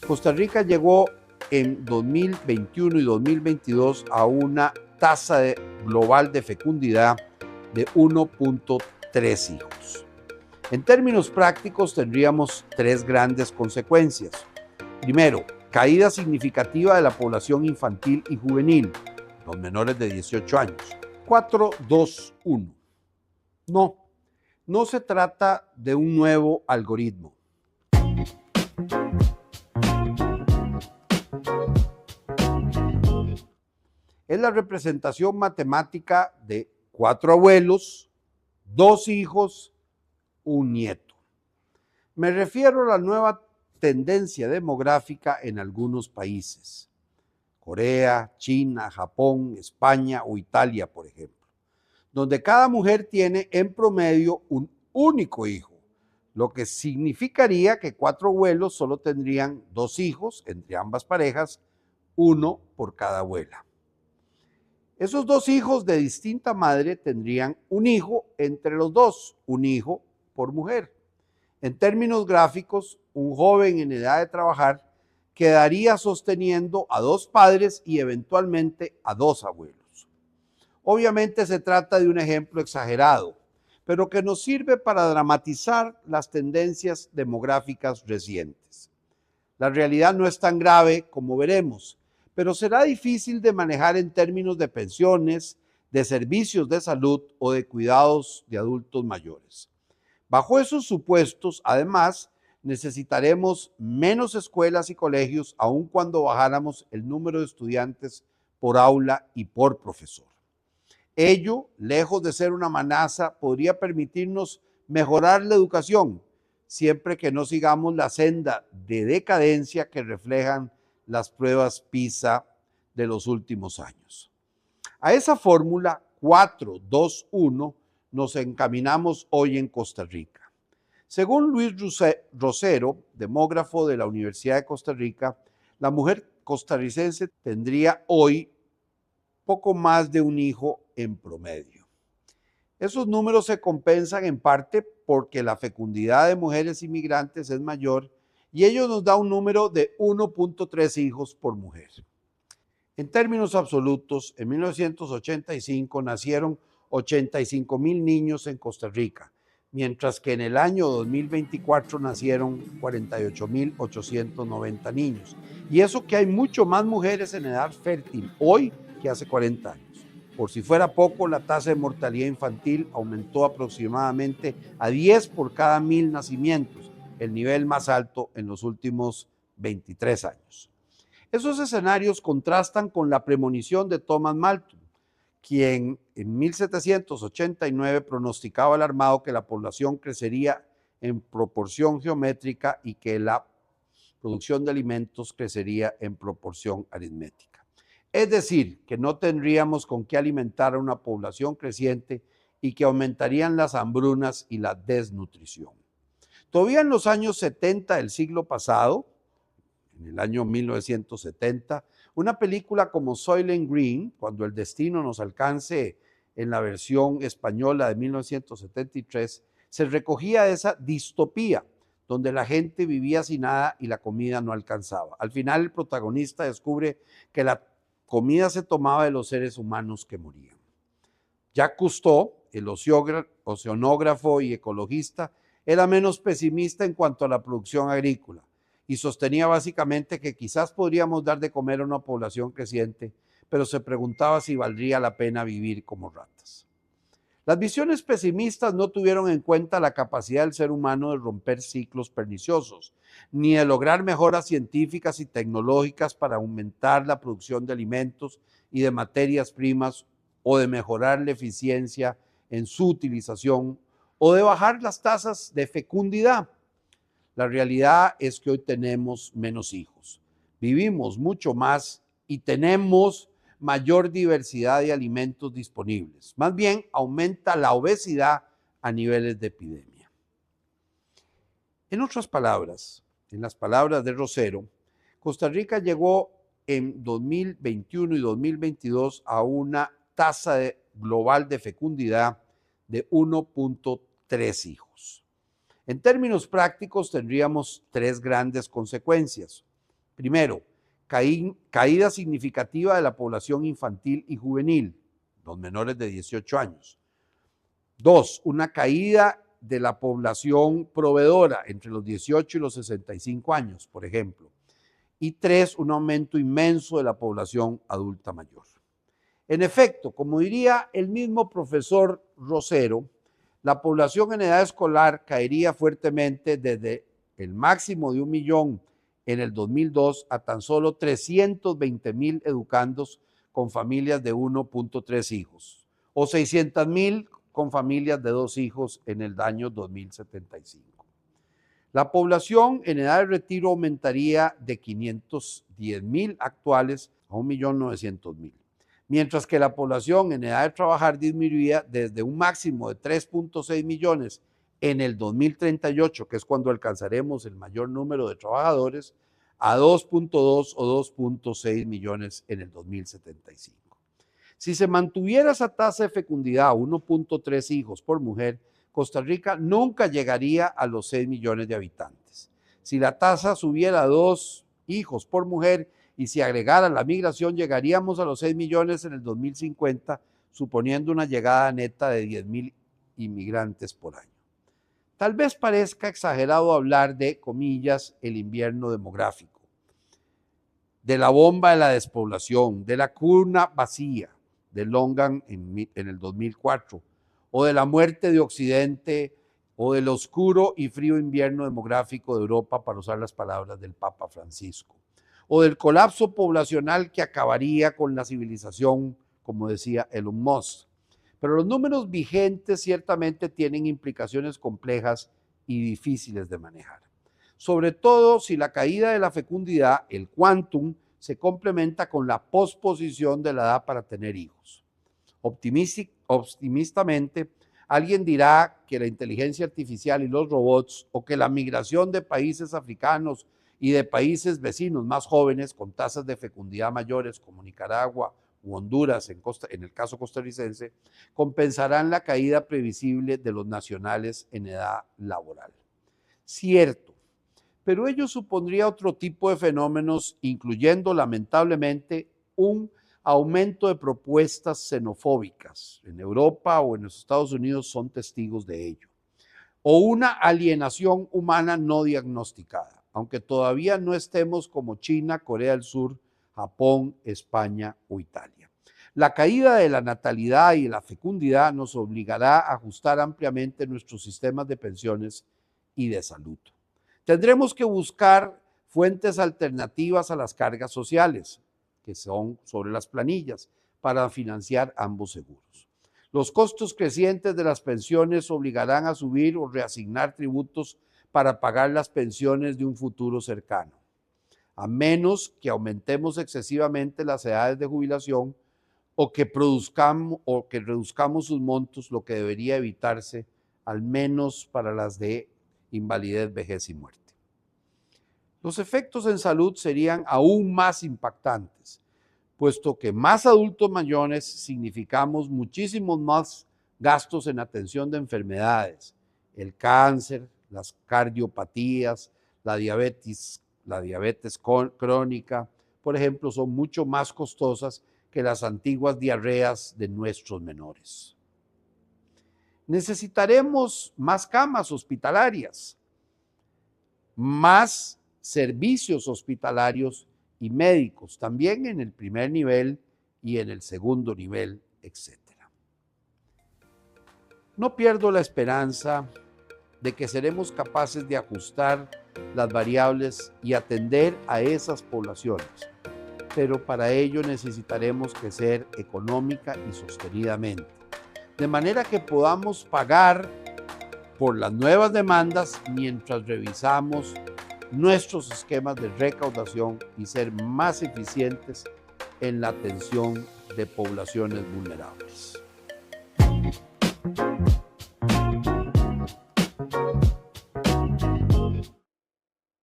Costa Rica llegó en 2021 y 2022 a una tasa global de fecundidad de 1.3 hijos. En términos prácticos tendríamos tres grandes consecuencias. Primero, caída significativa de la población infantil y juvenil, los menores de 18 años. 4, 2, 1. No se trata de un nuevo algoritmo. Es la representación matemática de 4 abuelos, 2 hijos, un nieto. Me refiero a la nueva tendencia demográfica en algunos países. Corea, China, Japón, España o Italia, por ejemplo, donde cada mujer tiene en promedio un único hijo, lo que significaría que 4 abuelos solo tendrían 2 hijos entre ambas parejas, uno por cada abuela. Esos 2 hijos de distinta madre tendrían un hijo entre los dos, un hijo por mujer. En términos gráficos, un joven en edad de trabajar quedaría sosteniendo a 2 padres y eventualmente a 2 abuelos. Obviamente se trata de un ejemplo exagerado, pero que nos sirve para dramatizar las tendencias demográficas recientes. La realidad no es tan grave como veremos, pero será difícil de manejar en términos de pensiones, de servicios de salud o de cuidados de adultos mayores. Bajo esos supuestos, además, necesitaremos menos escuelas y colegios, aun cuando bajáramos el número de estudiantes por aula y por profesor. Ello, lejos de ser una amenaza, podría permitirnos mejorar la educación, siempre que no sigamos la senda de decadencia que reflejan las pruebas PISA de los últimos años. A esa fórmula 4-2-1 nos encaminamos hoy en Costa Rica. Según Luis Rosero, demógrafo de la Universidad de Costa Rica, la mujer costarricense tendría hoy poco más de un hijo en promedio. Esos números se compensan en parte porque la fecundidad de mujeres inmigrantes es mayor y ello nos da un número de 1.3 hijos por mujer. En términos absolutos, en 1985 nacieron 85,000 niños en Costa Rica, mientras que en el año 2024 nacieron 48,890 niños. Y eso que hay mucho más mujeres en edad fértil hoy que hace 40 años. Por si fuera poco, la tasa de mortalidad infantil aumentó aproximadamente a 10 por cada 1,000 nacimientos, el nivel más alto en los últimos 23 años. Esos escenarios contrastan con la premonición de Thomas Malthus, quien en 1789 pronosticaba alarmado que la población crecería en proporción geométrica y que la producción de alimentos crecería en proporción aritmética. Es decir, que no tendríamos con qué alimentar a una población creciente y que aumentarían las hambrunas y la desnutrición. Todavía en los años 70 del siglo pasado, en el año 1970, una película como Soylent Green, Cuando el destino nos alcance, en la versión española de 1973, se recogía esa distopía donde la gente vivía sin nada y la comida no alcanzaba. Al final el protagonista descubre que la comida se tomaba de los seres humanos que morían. Jacques Cousteau, el oceanógrafo y ecologista, era menos pesimista en cuanto a la producción agrícola y sostenía básicamente que quizás podríamos dar de comer a una población creciente, pero se preguntaba si valdría la pena vivir como ratas. Las visiones pesimistas no tuvieron en cuenta la capacidad del ser humano de romper ciclos perniciosos, ni de lograr mejoras científicas y tecnológicas para aumentar la producción de alimentos y de materias primas, o de mejorar la eficiencia en su utilización, o de bajar las tasas de fecundidad. La realidad es que hoy tenemos menos hijos, vivimos mucho más y tenemos mayor diversidad de alimentos disponibles. Más bien, aumenta la obesidad a niveles de epidemia. En otras palabras, en las palabras de Rosero, Costa Rica llegó en 2021 y 2022 a una tasa global de fecundidad de 1.3 hijos. En términos prácticos tendríamos tres grandes consecuencias. Primero, caída significativa de la población infantil y juvenil, los menores de 18 años. 2, una caída de la población proveedora entre los 18 y los 65 años, por ejemplo. Y 3, un aumento inmenso de la población adulta mayor. En efecto, como diría el mismo profesor Rosero, la población en edad escolar caería fuertemente desde el máximo de 1 millón en el 2002 a tan solo 320,000 educandos con familias de 1.3 hijos o 600,000 con familias de 2 hijos en el año 2075. La población en edad de retiro aumentaría de 510,000 actuales a 1.900.000, mientras que la población en edad de trabajar disminuiría desde un máximo de 3.6 millones en el 2038, que es cuando alcanzaremos el mayor número de trabajadores, a 2.2 o 2.6 millones en el 2075. Si se mantuviera esa tasa de fecundidad, 1.3 hijos por mujer, Costa Rica nunca llegaría a los 6 millones de habitantes. Si la tasa subiera a 2 hijos por mujer y si agregara la migración, llegaríamos a los 6 millones en el 2050, suponiendo una llegada neta de 10,000 inmigrantes por año. Tal vez parezca exagerado hablar de, comillas, el invierno demográfico, de la bomba de la despoblación, de la cuna vacía de Longan en el 2004, o de la muerte de Occidente, o del oscuro y frío invierno demográfico de Europa, para usar las palabras del Papa Francisco, o del colapso poblacional que acabaría con la civilización, como decía Elon Musk. Pero los números vigentes ciertamente tienen implicaciones complejas y difíciles de manejar. Sobre todo si la caída de la fecundidad, el quantum, se complementa con la posposición de la edad para tener hijos. Optimistamente, alguien dirá que la inteligencia artificial y los robots, o que la migración de países africanos y de países vecinos más jóvenes con tasas de fecundidad mayores como Nicaragua u Honduras, en el caso costarricense, compensarán la caída previsible de los nacionales en edad laboral. Cierto, pero ello supondría otro tipo de fenómenos, incluyendo lamentablemente un aumento de propuestas xenofóbicas. En Europa o en los Estados Unidos son testigos de ello. O una alienación humana no diagnosticada, aunque todavía no estemos como China, Corea del Sur, Japón, España o Italia. La caída de la natalidad y la fecundidad nos obligará a ajustar ampliamente nuestros sistemas de pensiones y de salud. Tendremos que buscar fuentes alternativas a las cargas sociales, que son sobre las planillas, para financiar ambos seguros. Los costos crecientes de las pensiones obligarán a subir o reasignar tributos para pagar las pensiones de un futuro cercano, a menos que aumentemos excesivamente las edades de jubilación o que reduzcamos sus montos, lo que debería evitarse, al menos para las de invalidez, vejez y muerte. Los efectos en salud serían aún más impactantes, puesto que más adultos mayores significamos muchísimos más gastos en atención de enfermedades, el cáncer, las cardiopatías, la diabetes crónica, por ejemplo, son mucho más costosas que las antiguas diarreas de nuestros menores. Necesitaremos más camas hospitalarias, más servicios hospitalarios y médicos, también en el primer nivel y en el segundo nivel, etc. No pierdo la esperanza de que seremos capaces de ajustar las variables y atender a esas poblaciones, pero para ello necesitaremos crecer económica y sostenidamente, de manera que podamos pagar por las nuevas demandas mientras revisamos nuestros esquemas de recaudación y ser más eficientes en la atención de poblaciones vulnerables.